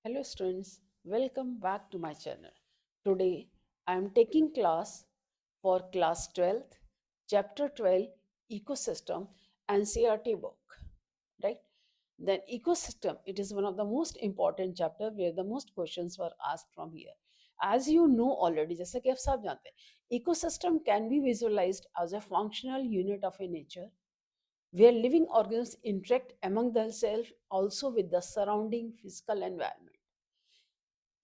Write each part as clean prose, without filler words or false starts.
Hello students, welcome back to my channel. Today I am taking class for class 12th, chapter 12 ecosystem NCERT book, right? Then ecosystem, it is one of the most important chapter where the most questions were asked from here. As you know already, जैसा कि आप सब जानते हैं, ecosystem can be visualized as a functional unit of a nature where living organisms interact among themselves also with the surrounding physical environment.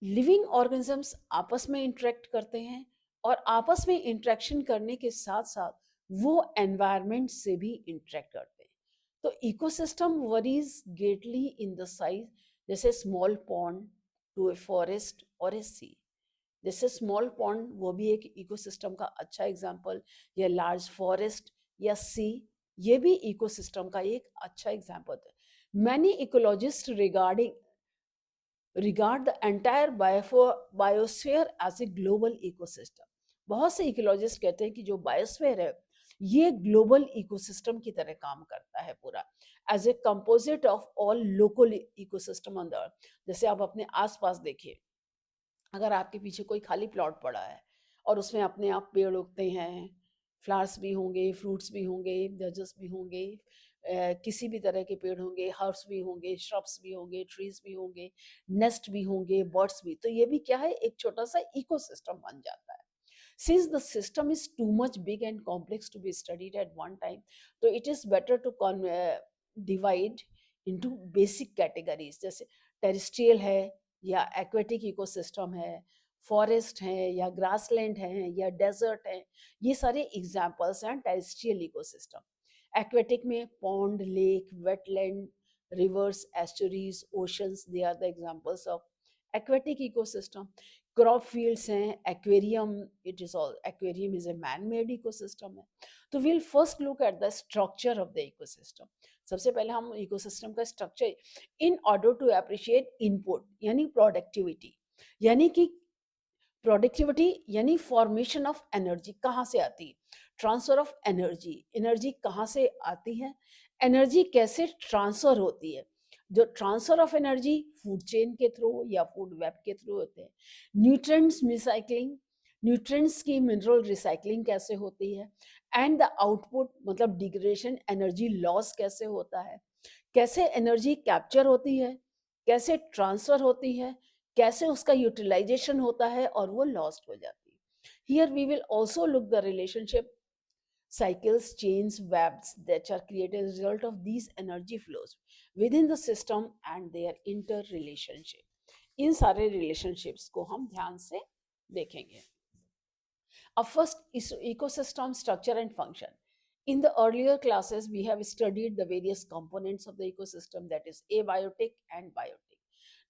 Living organisms आपस में interact करते हैं और आपस में इंटरेक्शन करने के साथ साथ वो एनवायरनमेंट से भी इंटरेक्ट करते हैं. तो ecosystem varies greatly in the size, जैसे small pond to a forest और ए सी. जैसे स्मॉल पॉन्ड वो भी एक इकोसिस्टम का अच्छा एग्जांपल, या लार्ज फॉरेस्ट या सी, ये भी इकोसिस्टम का एक अच्छा एग्जांपल है. Many ecologist regard the entire biosphere as a global ecosystem. बहुत से इकोलॉजिस्ट कहते हैं कि जो बायोस्फीयर है ये ग्लोबल इकोसिस्टम की तरह काम करता है पूरा, as a composite of all local ecosystem on the earth. जैसे आप अपने आसपास देखिए, अगर आपके पीछे कोई खाली प्लॉट पड़ा है और उसमें अपने आप पेड़ उगते हैं, फ्लावर्स भी होंगे, फ्रूट्स भी होंगे, वेजेस भी होंगे, किसी भी तरह के पेड़ होंगे, हर्ब्स भी होंगे, श्रब्स भी होंगे, ट्रीज भी होंगे, नेस्ट भी होंगे, बर्ड्स भी. तो ये भी क्या है, एक छोटा सा इकोसिस्टम बन जाता है. Since the system is too much big and complex to be studied at one time, so it is better to divide into basic categories. जैसे टेरिस्ट्रियल है या एक्वेटिक इकोसिस्टम है, फॉरेस्ट है या ग्रासलैंड है या डेजर्ट है, ये सारे एग्जाम्पल्स हैं टेरिस्ट्रियल इकोसिस्टम. एक्वेटिक में pond, lake, wetland, rivers, estuaries, oceans, they are the examples of aquatic ecosystem. Crop fields हैं, aquarium, it is all, aquarium is a man-made ecosystem है. तो we'll first look at the structure of the ecosystem. सबसे पहले हम ecosystem का structure, in order to appreciate input यानी productivity, यानी कि प्रोडक्टिविटी यानी फॉर्मेशन ऑफ एनर्जी कहाँ से आती है, ट्रांसफर ऑफ एनर्जी, एनर्जी कहाँ से आती है, एनर्जी कैसे ट्रांसफर होती है. जो transfer of energy food chain के थ्रू या फूड वेब के थ्रू होते हैं. न्यूट्रिएंट्स रिसाइकलिंग, न्यूट्रिएंट्स की मिनरल रिसाइकलिंग कैसे होती है, एंड द आउटपुट मतलब डिग्रेडेशन, एनर्जी लॉस कैसे होता है, कैसे एनर्जी कैप्चर होती है, कैसे ट्रांसफर होती है, कैसे उसका यूटिलाइजेशन होता है और वो लॉस्ट हो जाती है. Here we will also look the relationship cycles, chains, webs that are created as a result of these energy flows within the system and their interrelationship. इन सारे relationships को हम ध्यान से देखेंगे. अब first ecosystem structure and function. In the earlier classes, we have studied the various components of the ecosystem, that is abiotic and biotic.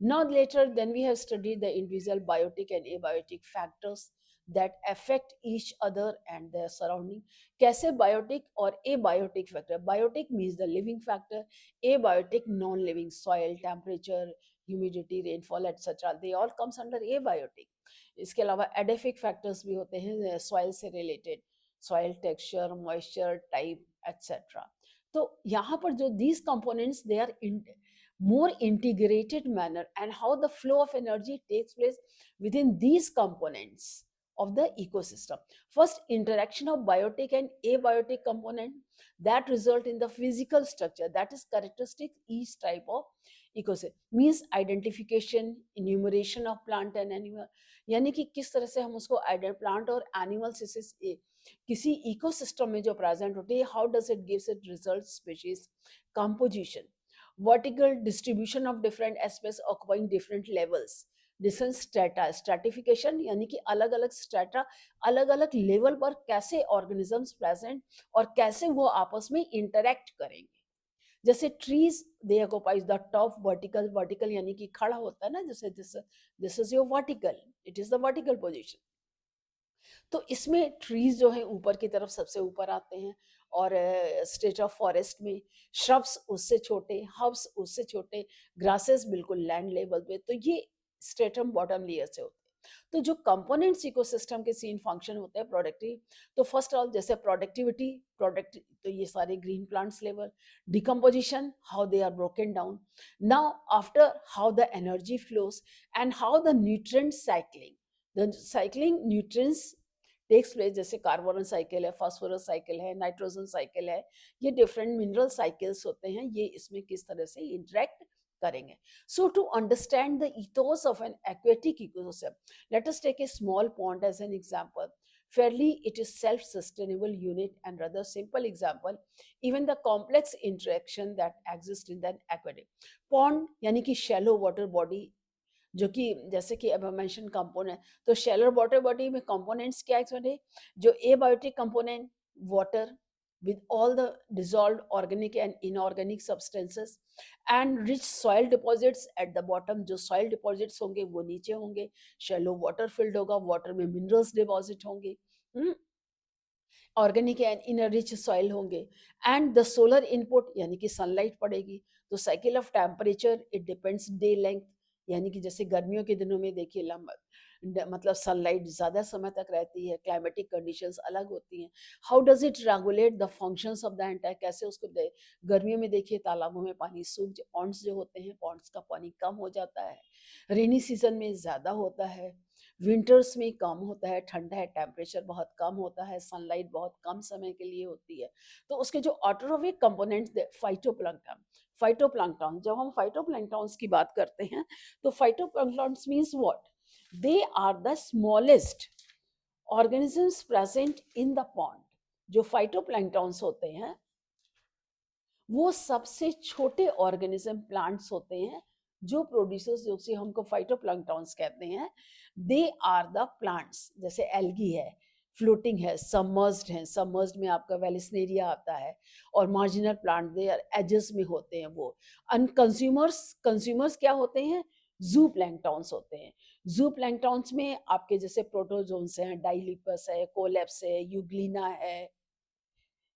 Now later, then we have studied the individual biotic and abiotic factors that affect each other and their surrounding. कैसे biotic और abiotic factor, biotic means the living factor, abiotic non-living, soil, temperature, humidity, rainfall, etc. They all comes under abiotic. इसके अलावा edaphic factors भी होते हैं soil से related, soil texture, moisture, type, etcetera. तो यहाँ पर जो these components they are more integrated manner, and how the flow of energy takes place within these components of the ecosystem. First, interaction of biotic and abiotic component that result in the physical structure that is characteristic each type of ecosystem. Means identification, enumeration of plant and animal, यानी कि किस तरह से हम उसको plant और animals किसी ecosystem में जो प्रेजेंट होते हैं, how does it gives it result, species composition, vertical distribution of different aspects occupying different levels, different strata, stratification यानी कि अलग अलग स्ट्रेटा, अलग अलग लेवल पर कैसे ऑर्गेनिजम्स प्रेजेंट और कैसे वो आपस में इंटरेक्ट करेंगे. जैसे trees they occupies the top vertical, vertical यानी कि खड़ा होता है ना, जैसे this is your vertical, it is the vertical position. तो इसमें ट्रीज जो है ऊपर की तरफ सबसे ऊपर आते हैं, और स्टेज ऑफ फॉरेस्ट में श्रब्स उससे छोटे, हर्ब्स उससे छोटे, ग्रासेस बिल्कुल लैंड लेवल पे. तो ये स्ट्रेटम बॉटम लेयर से होते हैं. तो जो कंपोनेंट्स इकोसिस्टम के सीन फंक्शन होते हैं प्रोडक्टिव, तो फर्स्ट ऑल जैसे प्रोडक्टिविटी, प्रोडक्ट तो ये सारे green plants level, decomposition how they are broken down, now after how the energy flows and how the nutrient cycling, the cycling nutrients takes place, जैसे carbon cycle है, phosphorus cycle है, nitrogen cycle है, ये different mineral cycles होते हैं, ये इसमें किस तरह से इंटरेक्ट करेंगे. So to understand the ethos of an aquatic ecosystem, let us take a small pond as an example. Fairly, it is self-sustainable unit and rather simple example. Even the complex interaction that exists in the aquatic pond, यानी कि shallow water body, जो कि जैसे कि अब mention component, तो shallow water body में components क्या है, जो abiotic component water with all the dissolved organic and inorganic substances and rich soil deposits at the bottom, जो soil deposits होंगे वो नीचे होंगे, shallow water filled होगा, water में minerals deposit होंगे, organic and in rich soil होंगे, and the solar input यानी कि सनलाइट पड़ेगी. तो cycle of temperature it depends day length, यानी कि जैसे गर्मियों के दिनों में देखिए लंबा मतलब सनलाइट ज़्यादा समय तक रहती है, क्लाइमेटिक कंडीशंस अलग होती हैं. How does it regulate the functions of the entire, कैसे उसको गर्मियों में देखिए तालाबों में पानी सूख, पॉन्ड्स जो होते हैं पॉन्ड्स का पानी कम हो जाता है, रेनी सीजन में ज़्यादा होता है, विंटर्स में कम होता है, ठंडा है, टेम्परेचर बहुत कम होता है, सनलाइट बहुत कम समय के लिए होती है. तो उसके जो ऑटोट्रॉफिक कंपोनेंट्स, फाइटोप्लैंक्टन, फाइटोप्लैंक्टन, जब हम फाइटोप्लैंक्टन्स की बात करते हैं तो phytoplanktons means what, they are the smallest organisms present in the pond. जो फाइटोप्लैंक्टन्स होते हैं वो सबसे छोटे ऑर्गेनिज्म प्लांट्स होते हैं जो प्रोड्यूसर्स, जो से हमको फाइटोप्लैंक्टन्स कहते हैं. दे आर द प्लांट्स, जैसे एल्गी है, फ्लोटिंग है, सबमर्ज्ड है, सबमर्ज्ड में आपका वेलिस्नेरिया आता है, और marginal plant they are edges में होते हैं वो. अन कंज्यूमर्स, कंज्यूमर्स क्या होते हैं, जू प्लैंक्टन्स होते हैं. जू प्लैंक्टन्स में आपके जैसे प्रोटोजोन्स हैं, डाइलिपस है, कोलेप्स है, यूग्लिना है,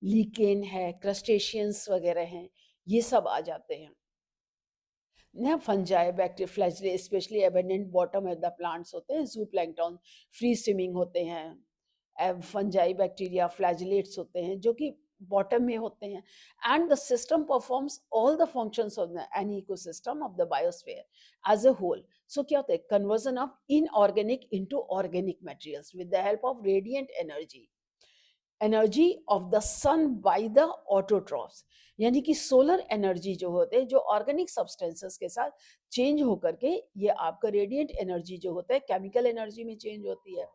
लीकेन है, क्रस्टेशियंस वगैरह हैं, ये सब आ जाते हैं ना. Fungi, bacteria, flagellae, specially abundant bottom of the plants होते हैं, जू प्लैंक्टन, फ्री स्विमिंग होते हैं, फंजाई बैक्टीरिया फ्लैजलेट्स होते हैं जो कि बॉटम में होते हैं. And the system performs all the functions of an ecosystem of the biosphere as a whole. So क्या होता है, conversion of inorganic into organic materials with the help of radiant energy, energy of the sun by the autotrophs, यानी कि solar energy जो होते हैं, जो organic substances के साथ चेंज होकर के ये आपका रेडिएंट एनर्जी जो होता है केमिकल एनर्जी में चेंज होती है.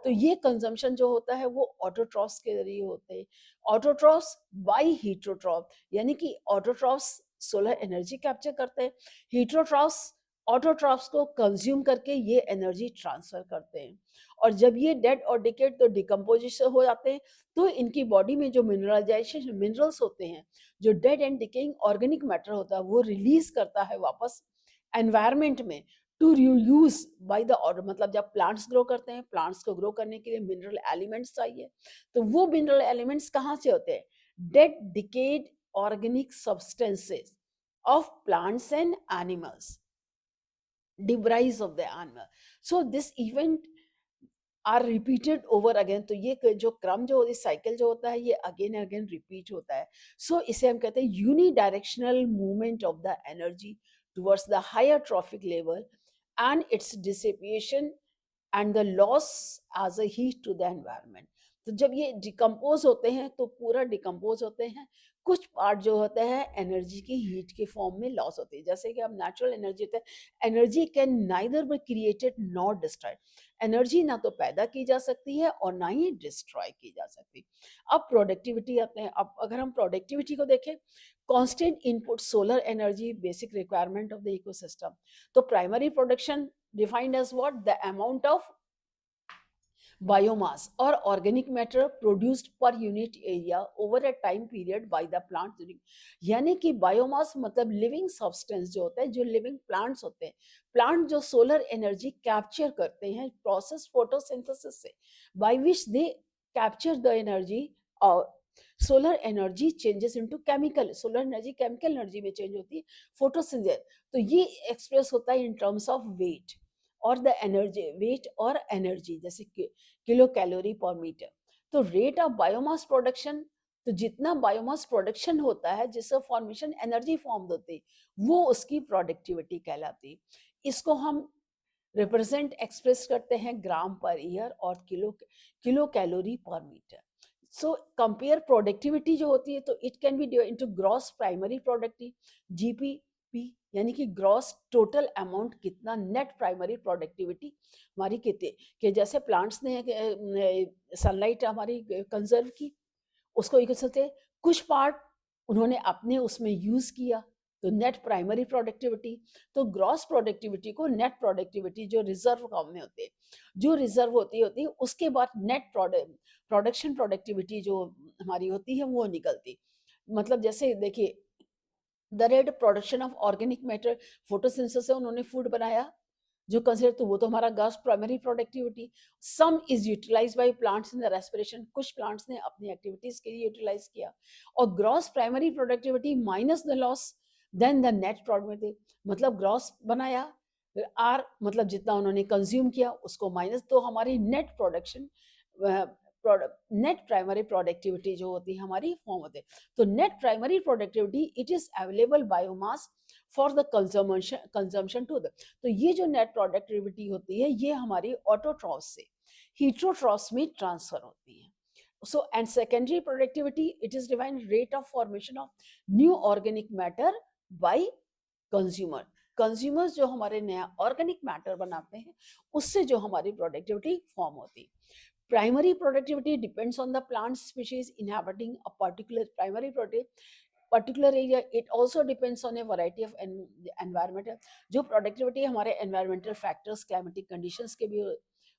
तो ये कंजम्पशन जो होता है वो ऑटोट्रॉफ्स के जरिए होते हैं. ऑटोट्रॉफ्स बाय हीटरोट्रॉफ, यानी कि ऑटोट्रॉफ्स सोलर एनर्जी कैप्चर करते हैं, हीटरोट्रॉफ्स ऑटोट्रॉफ्स को कंज्यूम करके ये एनर्जी ट्रांसफर करते हैं. और जब ये डेड और डिकेड तो डिकम्पोजिशन हो जाते हैं, तो इनकी बॉडी में जो मिनरलाइजेशन मिनरल्स होते हैं, जो dead and decaying organic matter होता है, वो रिलीज करता है वापस एनवायरमेंट में to use by the order. मतलब जब प्लांट्स ग्रो करते हैं, प्लांट्स को ग्रो करने के लिए मिनरल एलिमेंट्स चाहिए, तो वो मिनरल एलिमेंट्स कहाँ से होते हैं, dead decayed organic substances of plants and animals, debris of the animal. So this event are repeated over again. तो ये जो क्रम जो इस साइकिल जो होता है ये अगेन अगेन रिपीट होता है. सो इसे हम कहते हैं unidirectional movement of the energy towards the higher trophic level and its dissipation and the loss as a heat to the environment. तो जब ये डिकम्पोज होते हैं तो पूरा डिकम्पोज होते हैं, कुछ पार्ट जो होता है एनर्जी की हीट के फॉर्म में लॉस होती है. जैसे कि अब नेचुरल एनर्जी होता है, energy can neither be created not destroyed. Energy ना तो पैदा की जा सकती है और ना ही डिस्ट्रॉय की जा सकती. अब प्रोडक्टिविटी आते हैं. अब अगर हम प्रोडक्टिविटी को देखें, constant input solar energy basic requirement of the ecosystem. तो primary production defined as what, the amount of biomass or organic matter produced per unit area over a time period by the plant during. यानी कि biomass मतलब living substance जो होता है, जो living plants होते हैं, प्लांट जो सोलर एनर्जी कैप्चर करते हैं प्रोसेस फोटोसिंथेसिस से, by which they capture the energy. और solar energy changes into chemical, solar energy chemical energy में चेंज होती है फोटोसिंथेसिस. तो ये एक्सप्रेस होता है इन टर्म्स ऑफ वेट. और द एनर्जी वेट और एनर्जी जैसे किलो कैलोरी पर मीटर। तो रेट ऑफ बायोमास प्रोडक्शन, तो जितना बायोमास प्रोडक्शन होता है जिससे फॉर्मेशन एनर्जी फॉर्म होती है वो उसकी प्रोडक्टिविटी कहलाती है। इसको हम रिप्रेजेंट एक्सप्रेस करते हैं ग्राम पर ईयर और किलो कैलोरी पर मीटर। सो कंपेयर प्रोडक्टिविटी जो होती है तो it can be divided into gross primary productivity GPP, यानी कि ग्रॉस टोटल अमाउंट कितना नेट प्राइमरी प्रोडक्टिविटी हमारी कितनी कि जैसे प्लांट्स ने सनलाइट हमारी कंजर्व की, उसको एक सोचते कुछ पार्ट उन्होंने अपने उसमें यूज किया तो नेट प्राइमरी प्रोडक्टिविटी। तो ग्रॉस प्रोडक्टिविटी को नेट प्रोडक्टिविटी जो रिजर्व फॉर्म में होते हैं, जो रिजर्व होती है उसके बाद नेट प्रोडक्शन प्रोडक्टिविटी जो हमारी होती है वो निकलती। मतलब जैसे देखिए the rate production of organic matter, photosynthesis से उन्होंने फूड बनाया जो कंसिडर, तो वो तो हमारा gross primary productivity. Some is utilize by plants in the respiration, कुछ प्लांट्स ने अपनी एक्टिविटीज के लिए यूटिलाइज किया। और gross primary productivity minus the loss then the net productivity, मतलब ग्रॉस बनाया आर मतलब जितना उन्होंने कंज्यूम किया उसको माइनस, तो हमारी net production net primary productivity जो होती है हमारी फॉर्म होते हैं। तो net primary productivity it is available biomass for the consumption to the, तो ये जो नेट प्रोडक्टिविटी होती है ये हमारी ऑटोट्रॉफ से हीट्रोट्रॉफ में ट्रांसफर होती है। So and secondary productivity it is defined rate of formation of new organic matter by consumer। Consumers जो हमारे नया ऑर्गेनिक मैटर बनाते हैं उससे जो हमारी प्रोडक्टिविटी फॉर्म होती है। Primary productivity depends on the plant species inhabiting a particular area. It also depends on a variety of environmental, जो productivity हमारे environmental factors, climatic conditions के भी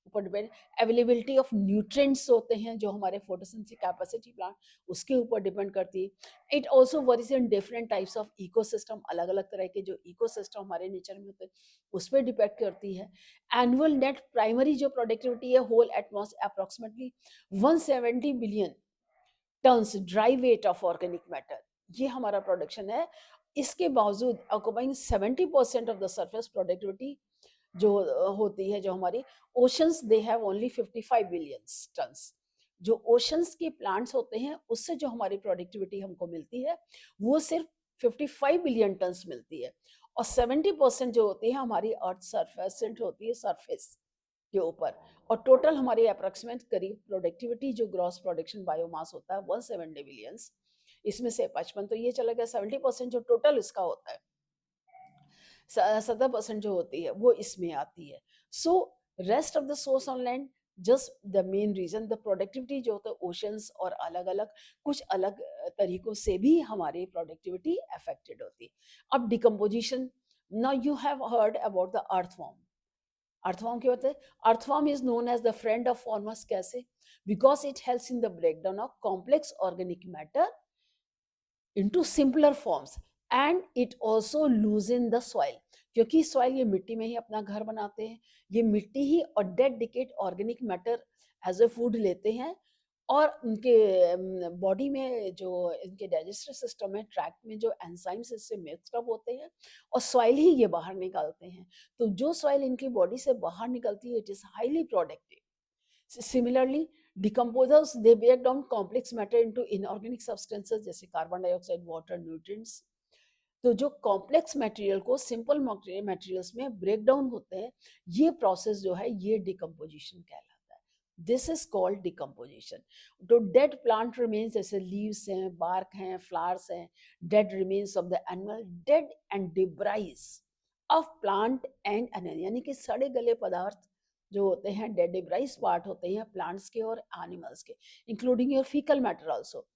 ऊपर डिपेंड। अवेलेबिलिटी ऑफ न्यूट्रिएंट्स होते हैं जो हमारे फोटोसिंथेसिस कैपेसिटी प्लांट उसके ऊपर डिपेंड करती है। It also worries in different types of ecosystem, अलग अलग तरह के जो इकोसिस्टम हमारे नेचर में होते हैं उस पर डिपेंड करती है। एनुअल नेट प्राइमरी जो प्रोडक्टिविटी है whole atmosphere approximately 170 billion tons dry weight of organic matter, ये हमारा प्रोडक्शन है। इसके बावजूद occupying 70% of the surface productivity जो होती है जो हमारी oceans they have only 55 billion tons. जो ओशंस के प्लांट्स होते हैं उससे जो हमारी प्रोडक्टिविटी हमको मिलती है वो सिर्फ 55 बिलियन टन्स मिलती है। और 70% जो होती है हमारी अर्थ सरफेस होती है सरफेस के ऊपर। और टोटल हमारी अप्रोक्सीमेट करीब प्रोडक्टिविटी जो ग्रॉस प्रोडक्शन बायोमास होता है 170 बिलियंस, इसमें से 55 तो ये चला गया 70% जो टोटल इसका होता है 70% जो होती है वो इसमें आती है। So rest of the source on land just the main region the productivity जो होता है ओशंस और अलग अलग कुछ अलग तरीकों से भी हमारी प्रोडक्टिविटी अफेक्टेड होती है। अब decomposition, now you have heard about the earthworm. Earthworm क्या होता है? Earthworm is known as the friend of farmers, कैसे? Because it helps in the breakdown of complex organic matter into simpler forms and it also loosen the soil, क्योंकि soil ये मिट्टी में ही अपना घर बनाते हैं, ये मिट्टी ही और dead decayed organic matter as a food लेते हैं और उनके बॉडी में जो इनके डाइजेस्टिव सिस्टम है ट्रैक्ट में जो एंजाइम्स इससे मिक्सड अप होते हैं और सॉइल ही ये बाहर निकालते हैं। तो जो सॉइल इनकी बॉडी से बाहर निकलती है it is highly productive. Similarly, decomposers they break down complex matter into inorganic substances जैसे कार्बन डाइऑक्साइड, वाटर, न्यूट्रिएंट्स। तो जो कॉम्प्लेक्स मटेरियल को सिंपल मटेरियल्स में ब्रेक डाउन होते हैं, ये प्रोसेस जो है ये डिकम्पोजिशन कहलाता है। This is called decomposition. तो डेड प्लांट रिमेन्स जैसे लीव्स हैं, बार्क हैं, फ्लावर्स हैं, dead remains of the animal, dead and debris of plant and animal, यानी कि सड़े गले पदार्थ जो होते हैं डेड डिब्राइज पार्ट होते हैं प्लांट्स के और एनिमल्स के, including your faecal matter also.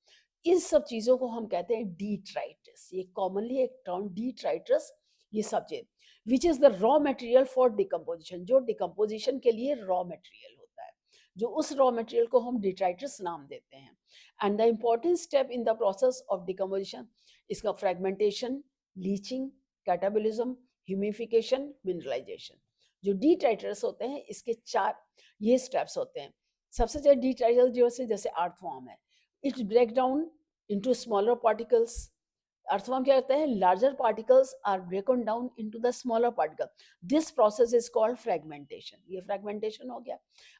इन सब चीज़ों को हम कहते हैं डिट्राइटस। ये कॉमनली एक टर्म डिट्राइटस, ये सब चीज which is the raw material for decomposition, जो डिकम्पोजिशन के लिए रॉ मटेरियल होता है, जो उस रॉ मटेरियल को हम डिट्राइटस नाम देते हैं। And the important step in the process of decomposition, इसका fragmentation, leaching, catabolism, humification, mineralisation. जो डिट्राइटर्स होते हैं इसके 4 ये स्टेप्स होते हैं। सबसे ज्यादा डिट्राइटर्स जो से जैसे अर्थवॉर्म है, it break down into smaller particles earthworm क्या करता है, larger particles are broken down into the smaller particle, this process is called fragmentation, ये फ्रेगमेंटेशन हो गया।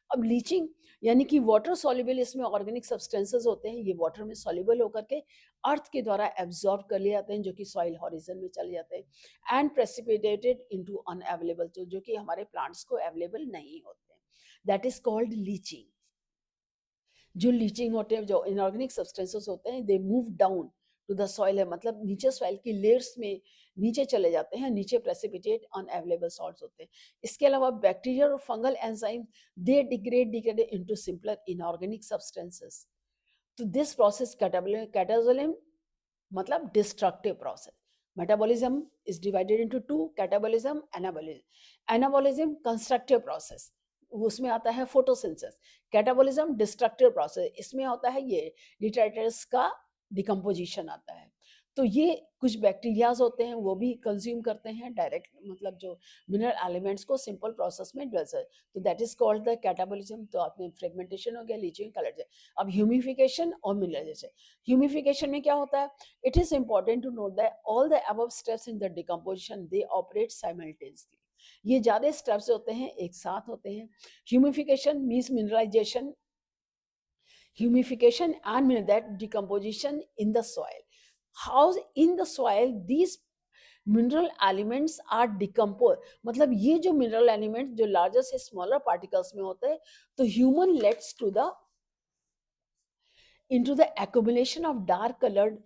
अब लीचिंग यानी कि वाटर सॉल्युबल, इसमें ऑर्गेनिक सब्सटेंसेस होते हैं, ये वाटर में सॉल्युबल होकर के अर्थ के द्वारा एब्जॉर्ब कर लिए जाते हैं, जो कि सॉइल हॉरिजन में चले जाते हैं, एंड प्रेसिपिटेटेड इनटू अनअवेलेबल, जो कि हमारे प्लांट्स को अवेलेबल नहीं होते हैं, दैट इज कॉल्ड लीचिंग। जो लीचिंग होते हैं, जो इनऑर्गेनिक सब्सटेंसेस होते हैं, they move down to the soil है, मतलब नीचे सॉइल की लेयर्स में नीचे चले जाते हैं, नीचे प्रेसिपिटेट अनअवेलेबल सॉल्ट्स होते हैं। इसके अलावा बैक्टीरिया और fungal enzyme they degrade into simpler inorganic substances. तो दिस प्रोसेस कैटाबोलिज्म मतलब destructive process. Metabolism is divided into two, catabolism, anabolism. Anabolism constructive process, उसमें आता है फोटोसिंथेसिस। कैटाबॉलिज्म डिस्ट्रक्टिव प्रोसेस, इसमें होता है ये डिट्राइटर्स का डिकम्पोजिशन आता है। तो ये कुछ बैक्टीरियाज होते हैं, वो भी कंज्यूम करते हैं डायरेक्ट, मतलब जो मिनरल एलिमेंट्स को सिंपल प्रोसेस में डिवाइड, तो that is called the catabolism. तो आपने फ्रेगमेंटेशन हो गया, लीचिंग, कलर। अब ह्यूमिफिकेशन और मिनरलाइजेशन। ह्यूमिफिकेशन में क्या होता है, it is important to note that all the above steps in the decomposition they operate simultaneously, ये ज्यादा स्टेप्स होते हैं, एक साथ होते हैं। Humification means mineralization, humification and that decomposition in the soil. How in the soil these mineral elements are decomposed, मतलब ये जो mineral elements जो larger से smaller particles में होते हैं, तो human leads to the into the accumulation of dark colored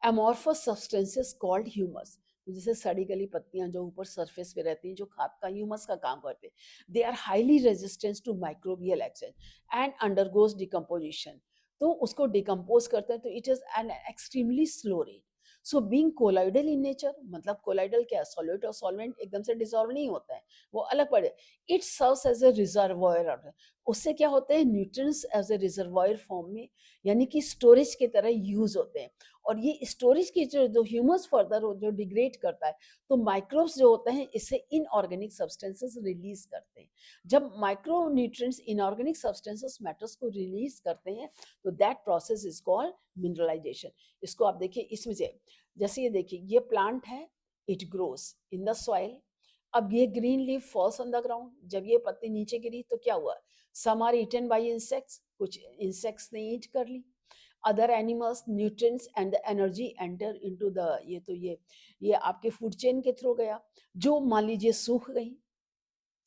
amorphous substances called humus। जैसे सड़ी गली पत्तियां जो ऊपर सरफेस पे रहती हैं, जो खाद का ह्यूमस का काम करते हैं, they are highly resistant to microbial exchange and undergoes decomposition. तो उसको डिकम्पोज करते हैं, तो it is an extremely slow rate. So being colloidal in nature, मतलब कोलाइडल क्या है, सॉल्यूट और सॉल्वेंट एकदम से डिसॉल्व नहीं होता है, वो अलग पड़े। It serves as a reservoir, उससे क्या होते हैं, nutrients as a reservoir form में, यानी कि स्टोरेज की तरह यूज होते हैं। और ये स्टोरेज की जो ह्यूमस फर्दर जो डिग्रेड करता है, तो माइक्रोब्स जो होते हैं इससे इनऑर्गेनिक सब्सटेंसेस रिलीज करते हैं। जब micro nutrients inorganic substances matters को रिलीज करते हैं, तो that process is called mineralization. इसको आप देखिए, इसमें से जैसे ये देखिए, ये प्लांट है, it grows in the soil. अब ये green leaf falls on the ground, जब ये पत्ती नीचे गिरी तो क्या हुआ, some are eaten by insects, कुछ इंसेक्ट्स ने ईट कर ली। Other animals, nutrients and the energy enter into the, ये तो ये आपके फूड चेन के थ्रू गया, जो मान लीजिए सूख गई।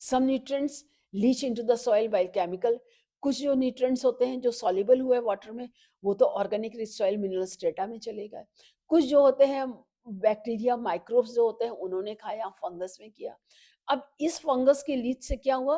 Some nutrients leach into the soil by chemical, कुछ जो न्यूट्रिएंट्स होते हैं जो सॉल्युबल हुए वाटर में, वो तो organic rich soil mineral strata में चले गए। कुछ जो होते हैं बैक्टीरिया, माइक्रोब्स जो होते हैं, उन्होंने खाया, फंगस में किया। अब इस फंगस के लीच से क्या हुआ,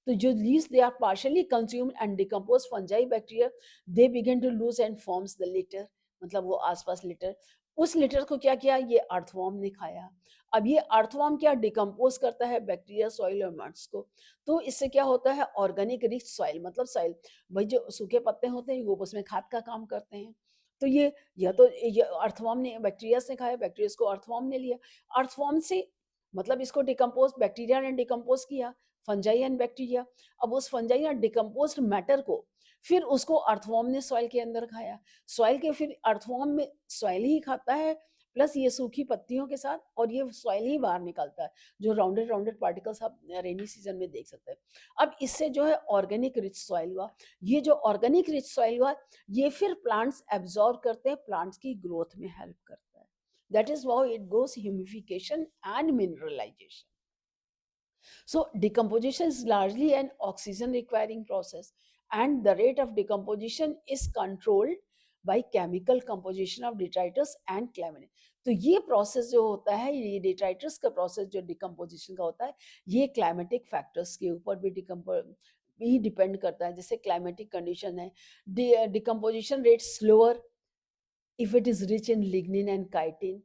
तो जो leaves they are partially consumed and decomposed fungi bacteria, they begin to lose and forms the litter, मतलब वो आसपास लिटर, उस लिटर को क्या किया, ये अर्थवॉर्म ने खाया। अब ये अर्थवॉर्म क्या डिकम्पोज करता है बैक्टीरिया, सॉइल और मट्स को, तो इससे क्या होता है, ऑर्गेनिक रिच सॉइल, मतलब सॉइल, भाई जो सूखे पत्ते होते हैं वो उसमें खाद का काम करते हैं। तो ये या तो ये अर्थवॉर्म ने, बैक्टीरिया ने खाया, बैक्टीरिया को अर्थवॉर्म ने लिया, अर्थवॉर्म से मतलब इसको डिकम्पोज, बैक्टीरिया ने डिकम्पोज किया, फंजाई एंड बैक्टीरिया। अब उस फंजाई या डिकम्पोज्ड मैटर को फिर उसको अर्थवॉर्म ने सॉइल के अंदर खाया, सॉइल के फिर अर्थवॉर्म में सॉइल ही खाता है, प्लस ये सूखी पत्तियों के साथ, और ये सॉइल ही बाहर निकलता है, जो राउंडेड राउंडेड पार्टिकल्स आप रेनी सीजन में देख सकते हैं। अब इससे जो है ऑर्गेनिक रिच सॉइल हुआ, ये जो ऑर्गेनिक रिच सॉइल हुआ, ये फिर प्लांट्स एब्जॉर्ब करते हैं, प्लांट्स की ग्रोथ में हेल्प करता है। That is how it goes humification and mineralization. So decomposition is largely an oxygen requiring process, and the rate of decomposition is controlled by chemical composition of detritus and clamine। तो ये process जो होता है, ये detritus का process जो decomposition का होता है, ये क्लाइमेटिक फैक्टर्स के ऊपर भी डिपेंड करता है। जैसे क्लाइमेटिक कंडीशन है, decomposition rate slower if it is rich in lignin and chitin,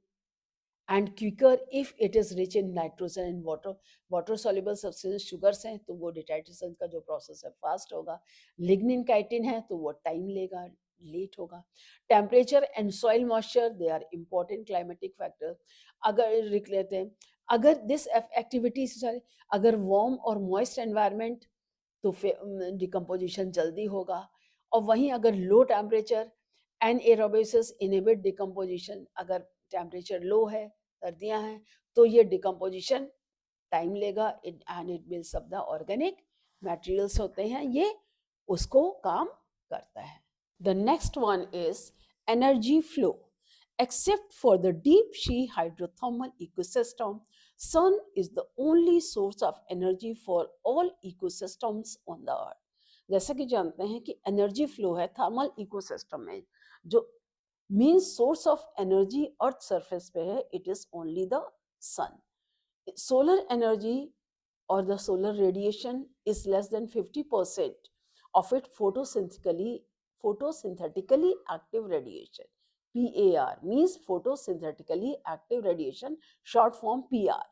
and quicker if it is rich in nitrogen and water. Water soluble substance sugars हैं, तो वो डिटाइटेशन का जो प्रोसेस है फास्ट होगा। लिग्निन काइटिन है तो वो टाइम लेगा, लेट होगा। Temperature and soil moisture, they are important climatic factor. अगर लिख लेते हैं, अगर दिस एक्टिविटी, अगर वार्म और मॉइस्ट एनवायरमेंट, तो डिकम्पोजिशन जल्दी होगा। और वहीं अगर low temperature, anaerobiosis inhibit decomposition, अगर टेम्परेचर लो है, सर्दियां हैं, तो ये डिकम्पोजिशन टाइम लेगा and it builds up the organic materials होते हैं, ये उसको काम करता है. The next one is energy flow. Except for the deep sea hydrothermal ecosystem, sun is the only source of energy for all ecosystems on the earth. जैसा कि जानते हैं कि एनर्जी फ्लो है थर्मल इकोसिस्टम में, जो main source of energy earth surface पे है, it is only the sun. Solar energy or the solar radiation is less than 50% of it photosynthetically active radiation. PAR means photosynthetically active radiation, short form PR.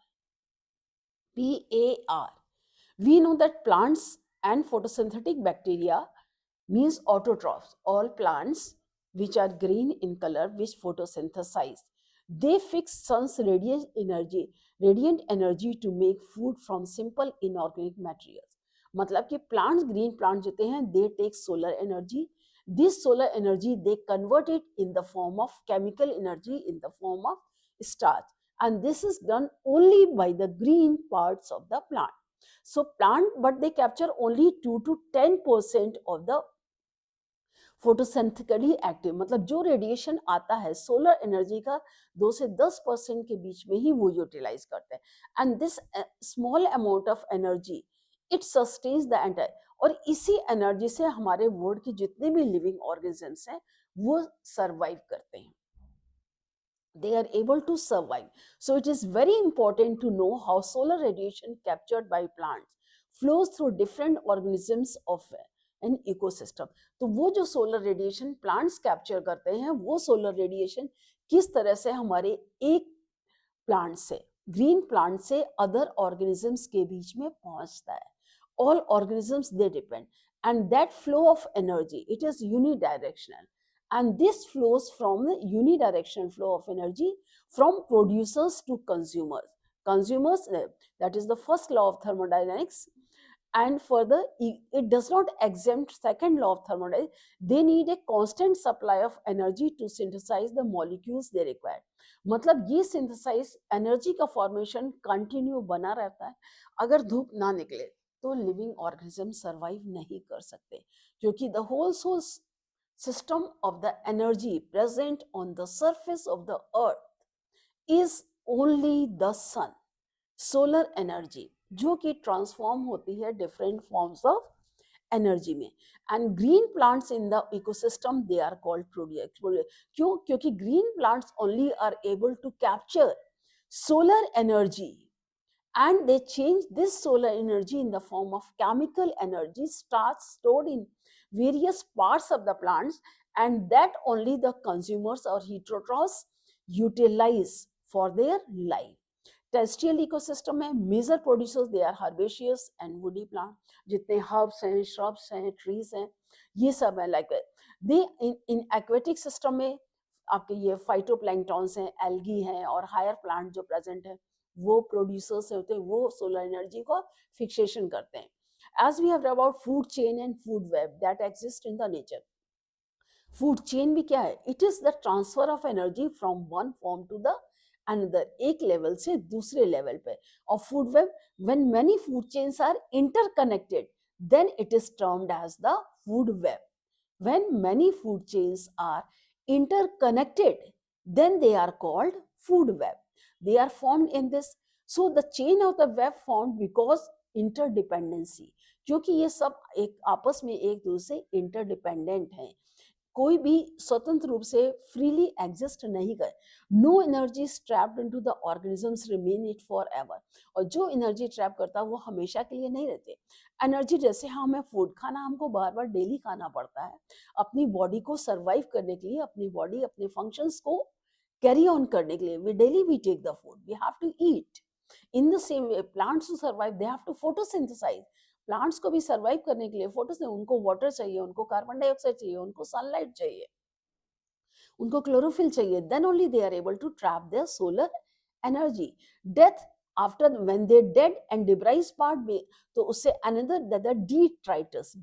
PAR. We know that plants and photosynthetic bacteria means autotrophs, all plants which are green in color which photosynthesize. They fix sun's radiant energy to make food from simple inorganic materials. मतलब कि plants, green plants होते हैं, they take solar energy. This solar energy they convert it in the form of chemical energy in the form of starch, and this is done only by the green parts of the plant. So plant, but they capture only 2 to 10% of the photosynthetically active, मतलब जो radiation आता है solar energy का 2 से 10% के बीच में ही वो utilise करते हैं. And this small amount of energy it sustains the entire. और इसी एनर्जी से हमारे वर्ल्ड के जितने भी लिविंग ऑर्गेनिजम्स हैं वो सर्वाइव करते हैं. They are able to survive. So it is very important to know how solar radiation captured by plants flows through different organisms of an ecosystem. तो वो जो सोलर रेडिएशन प्लांट्स कैप्चर करते हैं, वो सोलर रेडिएशन किस तरह से हमारे एक प्लांट से, ग्रीन प्लांट से अदर ऑर्गेनिजम्स के बीच में पहुंचता है. All organisms they depend, and that flow of energy, it is unidirectional, and this flows from the unidirectional flow of energy from producers to consumers. That is the first law of thermodynamics. And further, it does not exempt second law of thermodynamics. They need a constant supply of energy to synthesize the molecules they require. मतलब ये synthesise energy का formation continue बना रहता है. अगर धूप ना निकले तो लिविंग ऑर्गेनिज्म सरवाइव नहीं कर सकते, क्योंकि the whole source system of the energy present on the surface of the earth is only the sun, solar energy, जो कि ट्रांसफॉर्म होती है डिफरेंट फॉर्म्स ऑफ एनर्जी में. And green plants in the ecosystem they are called producer. क्यों? क्योंकि green plants only are able to capture solar energy, and they change this solar energy in the form of chemical energy stored in various parts of the plants, and that only the consumers or heterotrophs utilize for their life. Terrestrial ecosystem में major producers they are herbaceous and woody plant. जितने herbs हैं, shrubs हैं, trees हैं, ये सब है. like they in aquatic system में आपके ये phytoplanktons हैं, algae हैं और higher plant जो present है, वो प्रोड्यूसर्स होते हैं, वो सोलर एनर्जी को फिक्सेशन करते हैं. As we have read about food chain and food web that exist in the nature. Food chain भी क्या है? It is the transfer of energy from one form to the another, एक level से दूसरे level पे. और food web, when many food chains are interconnected then it is termed as the food web. When many food chains are interconnected, then they are called food web. They are formed in this. So the chain of the web formed because interdependency. क्योंकि ये सब एक आपस में एक दूसरे से interdependent हैं, कोई भी स्वतंत्र रूप से फ्रीली एग्जिस्ट नहीं करे. No energy trapped into the organisms remain it for ever. और जो एनर्जी ट्रैप करता है वो हमेशा के लिए नहीं रहते. एनर्जी जैसे हमें फूड खाना हमको बार बार डेली खाना पड़ता है अपनी बॉडी को सर्वाइव करने के लिए, अपनी बॉडी अपने फंक्शंस को कैरी ऑन करने के लिए. We daily we take the food, we have to eat. In the same way plants to survive they have to photosynthesise. Plants को भी सर्वाइव करने के लिए फोटोस, उनको वाटर चाहिए, उनको कार्बन डाइऑक्साइड चाहिए, उनको सनलाइट चाहिए, उनको क्लोरोफिल चाहिए. Then only they are able to trap their solar energy. Death after when they dead and debris part में, तो उससे another detritus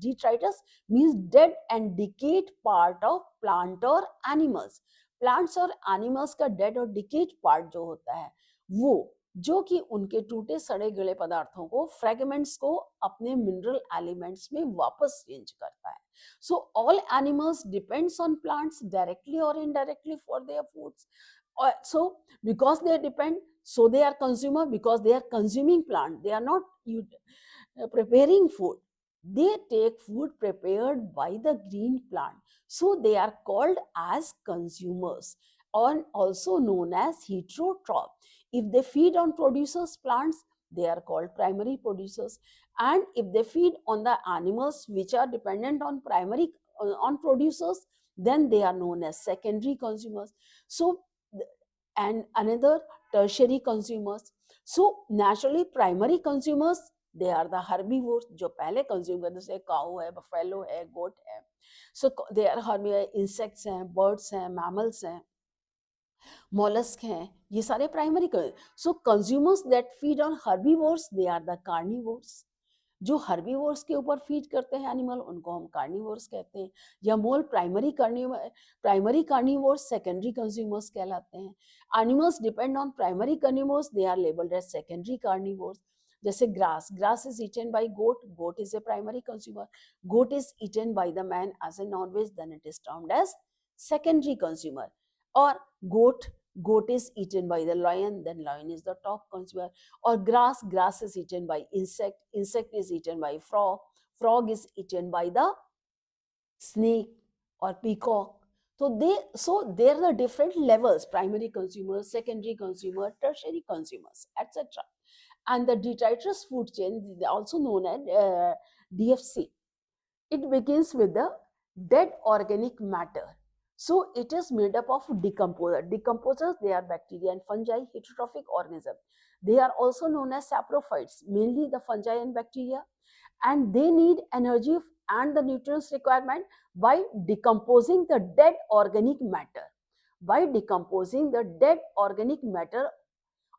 means dead and decayed part of plant और animals. Plants और animals का dead और decayed part जो होता है वो, जो कि उनके टूटे सड़े गले पदार्थों को, फ्रेगमेंट्स को अपने मिनरल एलिमेंट्स में वापस चेंज करता है. So all animals depends on plants directly or indirectly for their foods. So because they depend, so they are consumer, because they are consuming plant, they are not preparing food. They take food prepared by the green plant. So they are called as consumers, or also known as heterotroph. If they feed on producers plants, they are called primary producers. And if they feed on the animals which are dependent on primary on producers, then they are known as secondary consumers. So and another tertiary consumers. So naturally primary consumers, they are the herbivores जो पहले consume करते, जैसे काऊ है, buffalo है, गोट है. So they are herbivores, insects हैं, birds हैं, mammals हैं, mollusk हैं, ये सारे primary. So consumers that feed on herbivores, they are the carnivores. जो हर्बीवोर्स के ऊपर फीड करते हैं एनिमल, उनको हम कार्निवोर्स कहते हैं. या मोल प्राइमरी कार्निवोर्स सेकेंडरी कंज्यूमर्स कहलाते हैं. Animals depend on primary carnivores, they are labelled as secondary carnivores. जैसे grass is eaten by goat, goat is a primary consumer. Goat is eaten by the man as a non veg, then it is termed as secondary consumer. Or goat is eaten by the lion, then lion is the top consumer. Or grass is eaten by insect is eaten by frog is eaten by the snake or peacock. So there are the different levels: primary consumers, secondary consumer, tertiary consumers, etc. And the detritus food chain, also known as DFC, it begins with the dead organic matter. So it is made up of decomposer. Decomposers, they are bacteria and fungi, heterotrophic organisms. They are also known as saprophytes, mainly the fungi and bacteria. And they need energy and the nutrients requirement by decomposing the dead organic matter. By decomposing the dead organic matter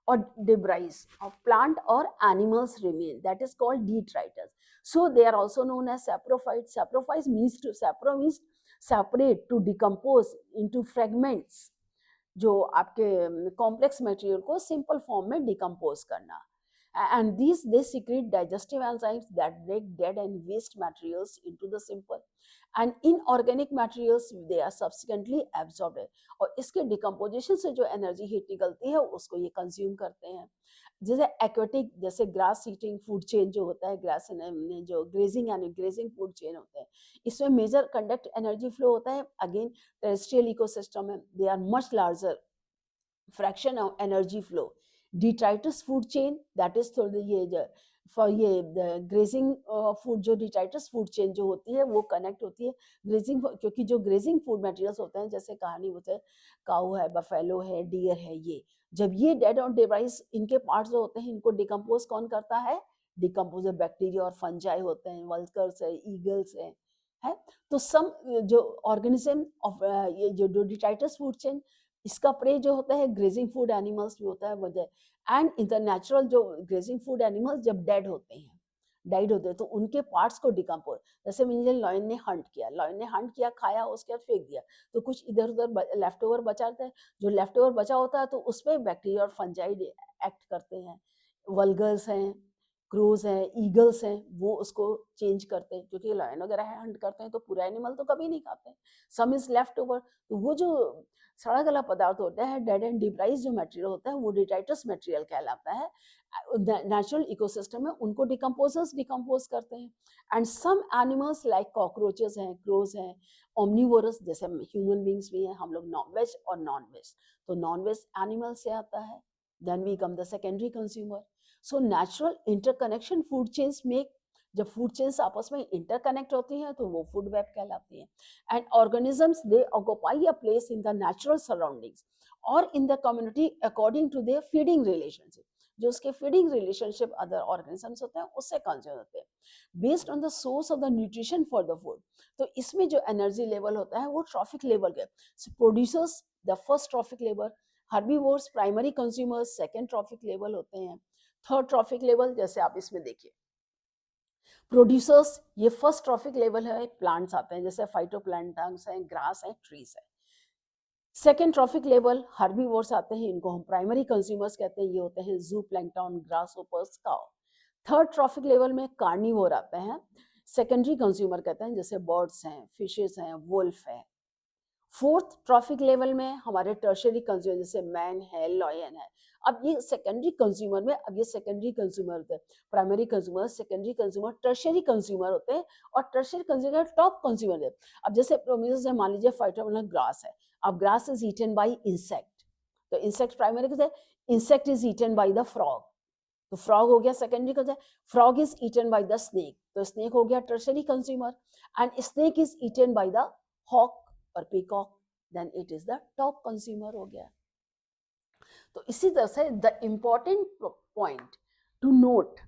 or debris of plant or animals remain, that is called detritus. So they are also known as saprophytes. Saprophytes means to separate, to decompose into fragments, जो आपके complex material को simple form में decompose करना. And these, they secrete digestive enzymes that break dead and waste materials into the simple and inorganic materials, they are subsequently absorbed. और इसके decomposition से जो energy heat निकलती है उसको ये कंज्यूम करते हैं. जैसे एक्वेटिक, जैसे ग्रास ईटिंग फूड चेन जो होता है, ग्रास जो ग्रेजिंग फूड चेन होते हैं, इसमें मेजर कंडक्ट एनर्जी फ्लो होता है. अगेन टेरेस्ट्रियल इकोसिस्टम में they are much larger fraction of energy flow. Detritus food chain, that is थोड़ी ये फॉर ये ग्रेजिंग फूड, जो डिट्राइटस फूड चेन जो होती है वो कनेक्ट होती है ग्रेजिंग, क्योंकि जो ग्रेजिंग फूड मटेरियल्स होते हैं, जैसे कहानी होते हैं काऊ है, बफेलो है, डियर है, ये जब ये डेड और डिवाइस, इनके पार्ट्स जो होते हैं, इनको डिकम्पोज कौन करता है? डिकम्पोजर बैक्टीरिया और फंजाई होते हैं, वल्कर्स है, ईगल्स है. तो सम जो ऑर्गेनिज्म ऑफ ये जो डिट्राइटस फूड चेन, इसका प्रे जो होता है ग्रेजिंग फूड एनिमल्स भी होता है वजह. एंड इन द नेचुरल जो ग्रेजिंग फूड एनिमल्स जब डाइड होते हैं तो उनके पार्ट्स को डिकम्पोज, जैसे मुझे लॉयन ने हंट किया, खाया, उसके बाद फेंक दिया, तो कुछ इधर उधर लेफ्ट ओवर बचा रहता है. जो लेफ्ट ओवर बचा होता है तो उस पर बैक्टीरिया और फंजाई एक्ट करते हैं. वल्गर्स हैं, क्रोज हैं, ईगल्स हैं, वो उसको चेंज करते हैं, क्योंकि लॉयन वगैरह हंट करते हैं तो पूरा एनिमल तो कभी नहीं खाते. सम इज लेफ्ट ओवर. तो वो जो सड़ा गला पदार्थ होता है, डेड एंड डिप्राइज जो मटेरियल होता है, वो डिट्राइटस मटेरियल कहलाता है. नेचुरल इकोसिस्टम में उनको डिकम्पोजर्स डिकम्पोज करते हैं. And some animals like cockroaches हैं, क्रोज हैं, ओमनिवोरस, जैसे ह्यूमन बींग्स भी हैं, हम लोग वेज और नॉन वेज, तो नॉन वेज एनिमल से आता है. Then we come the secondary consumer. So natural interconnection food chains make, जब फूड चेन्स आपस में इंटरकनेक्ट होती हैं तो वो फूड वेब कहलाती हैं. And organisms, they occupy a place in the natural surroundings और in the community according to their feeding relationship. जो उसके फीडिंग रिलेशनशिप अदर ऑर्गेनिजम्स होते हैं उससे कंज्यूम होते हैं, based on the source of the nutrition for the food. तो इसमें जो एनर्जी लेवल होता है वो ट्रॉफिक लेवल के. Producers the first trophic level, herbivores primary consumers second trophic level होते हैं. थर्ड ट्रॉफिक लेवल, जैसे आप इसमें देखिए प्रोड्यूसर्स, ये फर्स्ट ट्रॉफिक लेवल है, प्लांट्स आते हैं, जैसे फाइटोप्लैंक्टन्स हैं, ग्रास है, ट्रीज है. सेकेंड ट्रॉफिक लेवल हर्बीवोर्स आते हैं, इनको हम प्राइमरी कंज्यूमर्स कहते हैं, ये होते हैं zoo plankton, grasshoppers, cow. Third trophic level में कार्निवोर आते हैं, सेकेंडरी कंज्यूमर कहते हैं, जैसे बर्ड्स हैं, फिशेस हैं, वुल्फ है। फोर्थ ट्रॉफिक लेवल में हमारे टर्शरी कंज्यूमर जैसे मैन है, लॉयन है। अब ये सेकेंडरी कंज्यूमर में, अब ये सेकेंडरी कंज्यूमर होते हैं, primary consumer, secondary consumer, tertiary consumer होते हैं, और टर्शरी कंज्यूमर टॉप कंज्यूमर है। अब जैसे प्रोमिस है, मान लीजिए फाइटोप्लैंक्टन ग्रास है, अब grass is eaten by insect, तो इंसेक्ट प्राइमरी कहते हैं, insect is eaten by the frog, तो फ्रॉग हो गया secondary consumer. Frog is eaten by the snake, तो स्नेक हो गया tertiary consumer, and snake is eaten by the hawk और peacock, then it is the top consumer हो गया। तो इसी तरह से the important point to note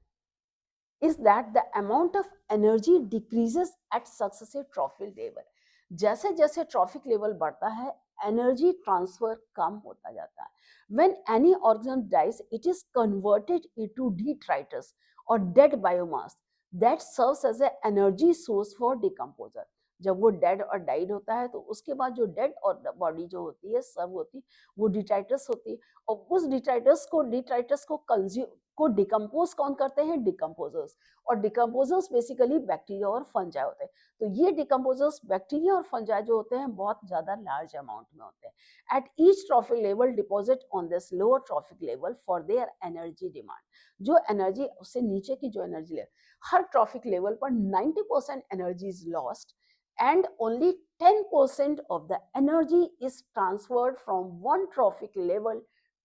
is that the amount of energy decreases at successive trophic level. जैसे जैसे trophic level बढ़ता है, एनर्जी ट्रांसफर कम होता जाता है। When any organism dies, it is converted into detritus or dead biomass that serves as an energy source for decomposer. जब वो dead और डाइड होता है, तो उसके बाद जो डेड और बॉडी जो होती है सर्व होती, वो डिट्राइटस होती है, और उस डिट्राइटस को डिकम्पोज कौन करते हैं? डिकम्पोजर्स। और डिकम्पोजर्स बेसिकली बैक्टीरिया और फंजाई होते हैं। तो ये डिकम्पोजर्स बैक्टीरिया और फंजाई जो होते हैं बहुत ज्यादा लार्ज अमाउंट में होते हैं। At each trophic level deposit on this lower trophic level for their energy demand. जो एनर्जी उससे नीचे की जो एनर्जी लेवल, हर ट्रॉफिक लेवल पर 90% energy is lost and only 10% of the energy is transferred from one trophic level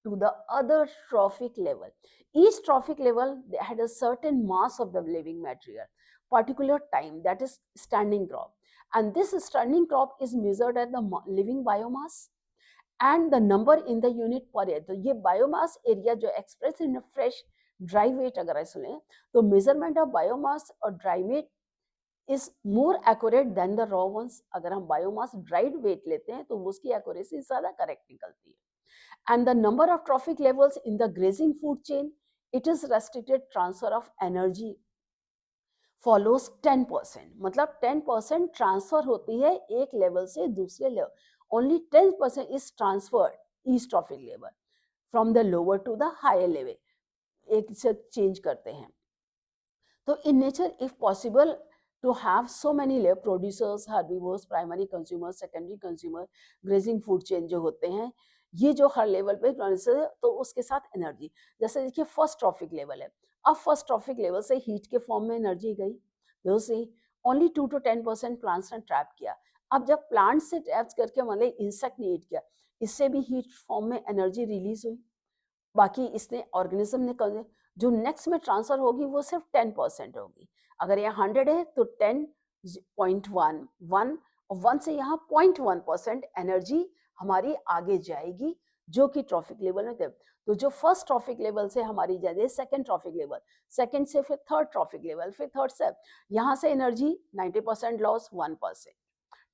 to the other trophic level. Each trophic level they had a certain mass of the living material, particular time, that is standing crop, and this standing crop is measured at the living biomass and the number in the unit per area. तो ये biomass area जो expressed in a fresh dry weight अगर ऐसे लें, तो measurement of biomass और dry weight is more accurate than the raw ones. अगर हम बायोमास ड्राइड वेट लेते हैं तो उसकी एक्यूरेसी ज्यादा करेक्ट निकलती है। And the number of trophic levels in the grazing food chain, it is restricted transfer of energy follows 10%, मतलब 10% ट्रांसफर होती है एक लेवल से दूसरे level, only 10% is transferred each trophic level from the lower to the higher level, एक से change करते हैं। तो in nature if possible to have so many layer producers, herbivores, primary consumers, secondary consumer, grazing food chain जो होते हैं, ये जो हर लेवल पे तो उसके साथ एनर्जी, जैसे देखिए फर्स्ट ट्रॉफिक लेवल है, अब फर्स्ट ट्रॉफिक लेवल से हीट के फॉर्म में एनर्जी गई, ओनली 2 to 10% प्लांट्स ने ट्रैप किया। अब जब प्लांट से ट्रैप करके मतलब इंसेक्ट ने हीट किया, इससे भी हीट फॉर्म में एनर्जी रिलीज हुई, बाकी इसने ऑर्गेनिज्म ने कर, जो नेक्स्ट में ट्रांसफर होगी वो सिर्फ 10% होगी। अगर यहाँ 100 है तो 10.1 और 1 से यहाँ 0.1% एनर्जी हमारी आगे जाएगी, जो कि ट्रॉफिक लेवल में। तो जो फर्स्ट ट्रॉफिक लेवल से हमारी जाए सेकंड ट्रॉफिक लेवल, सेकंड से फिर थर्ड ट्रॉफिक लेवल, फिर थर्ड से यहाँ से एनर्जी 90% लॉस, 1%,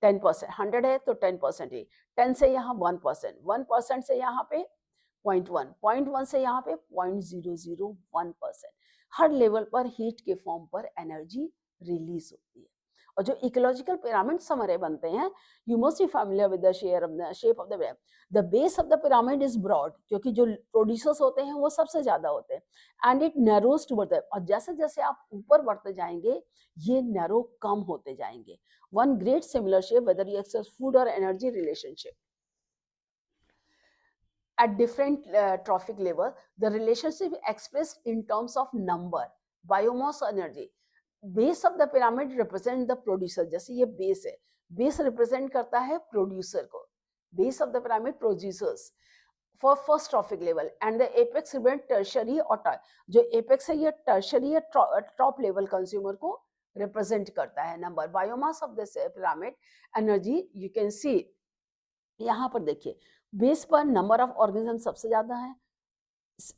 10%, 100 है तो 10% ही, 10 से यहाँ 1%, 1% से यहाँ पे 0.1 से यहाँ पे 0.001%, हर लेवल पर हीट के फॉर्म पर एनर्जी रिलीज होती है। और जो इकोलॉजिकल पिरामिड हमारे बनते हैं, you must be familiar with the shape of the pyramid. The base of the pyramid is broad, क्योंकि जो प्रोड्यूसर्स होते हैं वो सबसे ज्यादा होते हैं, and it narrows toward the, और जैसे जैसे आप ऊपर बढ़ते जाएंगे ये नैरो कम होते जाएंगे। One great similar shape whether you access food और energy relationship at different trophic level, the relationship expressed in terms of number, biomass, energy. Base of the pyramid represent the producer, जैसे ये base है, base represent करता है producer को, base of the pyramid producers for first trophic level, and the apex represent tertiary और जो apex है ये tertiary या top level consumer को represent करता है। number, biomass of this pyramid, energy, you can see यहाँ पर देखिए बेस पर नंबर ऑफ ऑर्गेनिज्म सबसे ज्यादा है,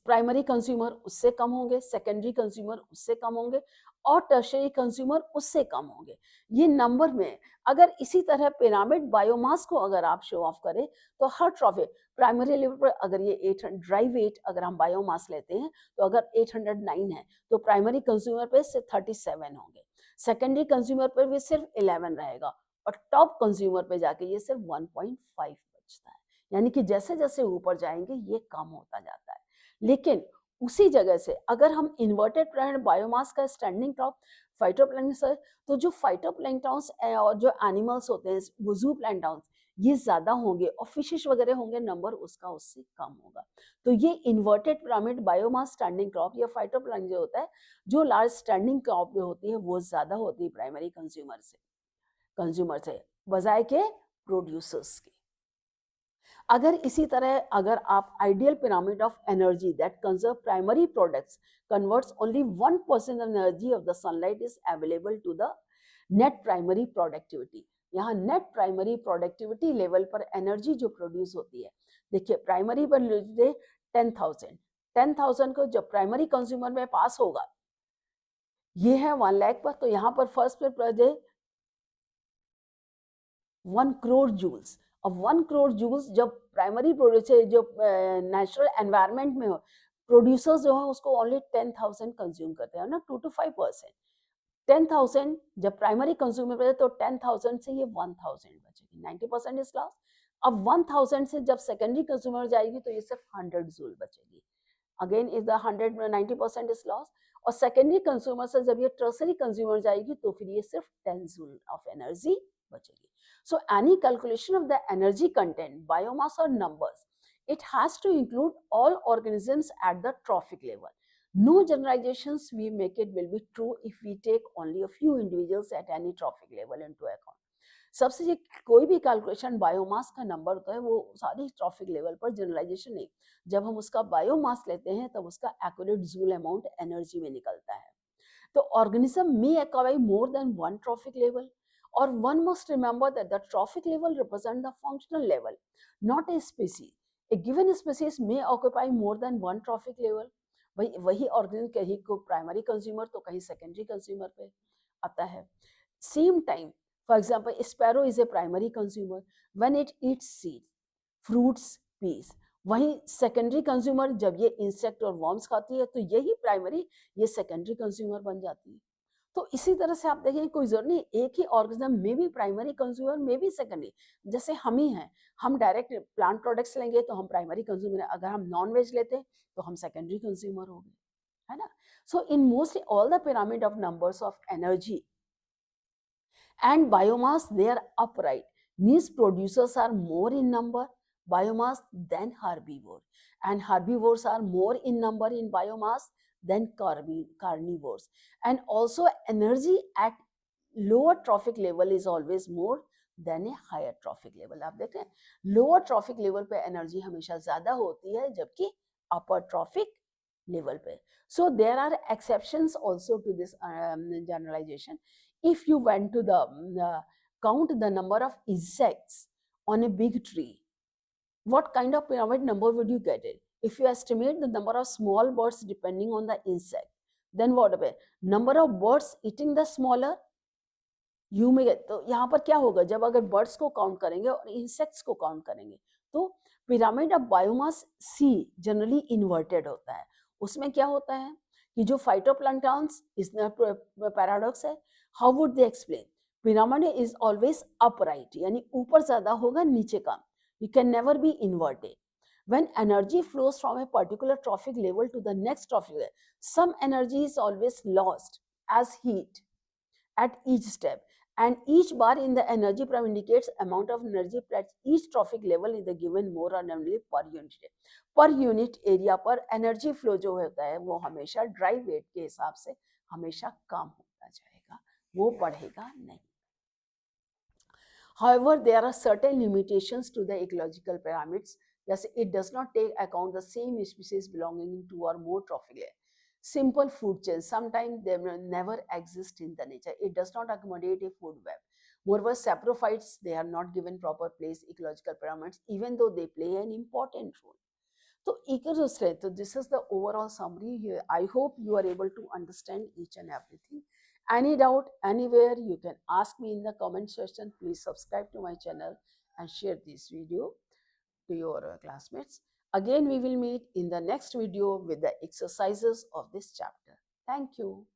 प्राइमरी कंज्यूमर उससे कम होंगे, सेकेंडरी कंज्यूमर उससे कम होंगे, और टर्शियरी कंज्यूमर उससे कम होंगे। ये नंबर में अगर इसी तरह पिरामिड बायोमास को अगर आप शो ऑफ करें तो हर ट्रॉफी प्राइमरी लेवल पर अगर ये 800 ड्राई वेट अगर हम बायोमास लेते हैं तो अगर 809 है तो प्राइमरी कंज्यूमर पे सिर्फ 37 होंगे, सेकेंडरी कंज्यूमर पर भी सिर्फ 11 रहेगा, और टॉप कंज्यूमर पे जाके ये सिर्फ 1.5 बचता है। यानी कि जैसे जैसे ऊपर जाएंगे ये कम होता जाता है। लेकिन उसी जगह से अगर हम इन्वर्टेड पिरामिड बायोमास का स्टैंडिंग टॉप फाइटोप्लैंक्टन है, तो जो फाइटोप्लैंक्टन्स और जो एनिमल्स होते हैं वो जू प्लैंक्टन्स ये ज्यादा होंगे और फिशेस वगैरह होंगे, नंबर उसका उससे कम होगा। तो ये inverted pyramid biomass standing crop या फाइटोप्लैंक्टन जो होता है, जो लार्ज स्टैंडिंग क्रॉप जो होती है वो ज्यादा होती है प्राइमरी कंज्यूमर से बजाय के प्रोड्यूसर्स के। अगर इसी तरह अगर आप ideal pyramid of energy that conserve primary products converts only 1% of energy of the sunlight is available to the net primary productivity. यहाँ नेट प्राइमरी प्रोडक्टिविटी लेवल पर एनर्जी जो प्रोड्यूस होती है, देखिए प्राइमरी पर 10,000, 10,000 को जब प्राइमरी कंज्यूमर में पास होगा, ये है 1 लाख पर, तो यहाँ पर फर्स्ट पे 1 करोड़ जूल्स। अब 1 करोड़ जूल्स जब प्राइमरी प्रोड्यूसर जो नेचुरल एनवायरनमेंट में हो, प्रोड्यूसर्स जो है उसको ओनली 10,000 कंज्यूम करते हैं ना, 2 to 5%। 10,000 जब प्राइमरी कंज्यूमर पे तो 10,000 से ये 1,000 बचेगी, 90% इज लॉस। अब 1,000 से जब सेकेंडरी कंज्यूमर जाएगी तो ये सिर्फ 100 जूल बचेगी। Again is the 100 90% is loss. और सेकेंडरी कंज्यूमर से जब ये टर्सरी कंज्यूमर जाएगी तो फिर ये सिर्फ 10 जूल ऑफ एनर्जी बचेगी। So any calculation of the energy content, biomass or numbers, it has to include all organisms at the trophic level. No generalizations we make it will be true if we take only a few individuals at any trophic level into account. सबसे ये कोई भी calculation biomass का number होता है वो सारी trophic level पर जनरलाइजेशन नहीं, जब हम उसका बायोमास लेते हैं तब उसका एक्यूरेट जूल अमाउंट एनर्जी में निकलता है। तो organism may occupy more than one trophic level, or one must remember that the trophic level represents the functional level, not a species. A given species may occupy more than one trophic level. वही organism कहीं को primary consumer तो कहीं secondary consumer पे आता है। Same time, for example sparrow is a primary consumer when it eats seeds, fruits, peas. वहीं secondary consumer जब ये इंसेक्ट और वर्म्स खाती है तो यही प्राइमरी, ये सेकेंडरी कंज्यूमर बन जाती है। तो इसी तरह से आप देखें कोई जरूरत नहीं एक ही ऑर्गेनिज्म में भी प्राइमरी कंज्यूमर में भी सेकेंडरी, जैसे हम ही हैं, हम डायरेक्ट प्लांट प्रोडक्ट्स लेंगे तो हम प्राइमरी कंज्यूमर हैं, अगर हम नॉन वेज लेते तो हम सेकेंडरी कंज्यूमर हो गए, है ना। So in mostly all the pyramid of numbers of energy and biomass, they are upright, means producers are more in number biomass than herbivore, and herbivores are more in number in biomass than carnivores. And also energy at lower trophic level is always more than a higher trophic level. आप देखते हैं lower trophic level पे energy हमेशा ज्यादा होती है जबकि अपर traffic level पे। So there are exceptions also to this generalization. If you went to the count the number of insects on a big tree, what kind of pyramid number would you get it? If you estimate the number of small birds depending on the insect, then what about number of birds eating the smaller? You में तो यहाँ पर क्या होगा, जब अगर birds को count करेंगे और इंसेक्ट्स को काउंट करेंगे तो pyramid of biomass sea generally inverted होता है। उसमें क्या होता है कि जो फाइटोप्लैंक्टन्स इस पैराडॉक्स है, how would they explain, pyramid is always upright, यानी ऊपर ज्यादा होगा नीचे कम, you can never be inverted. When energy flows from a particular trophic level to the next trophic level, some energy is always lost as heat at each step, and each bar in the energy pyramid indicates amount of energy at each trophic level in the given more or only per unit area पर energy flow जो होता है वो हमेशा dry wait के हिसाब से हमेशा कम होता जाएगा, वो बढ़ेगा नहीं। However, there are certain limitations to the ecological pyramids. Thus, it does not take account the same species belonging to or more trophic layer. Simple food chains, sometimes they will never exist in the nature. It does not accommodate a food web. Moreover, saprophytes, they are not given proper place ecological pyramids, even though they play an important role. So, ecosystem, so this is the overall summary here. I hope you are able to understand each and everything. Any doubt anywhere, you can ask me in the comment section. Please subscribe to my channel and share this video to your classmates. Again, we will meet in the next video with the exercises of this chapter. Thank you.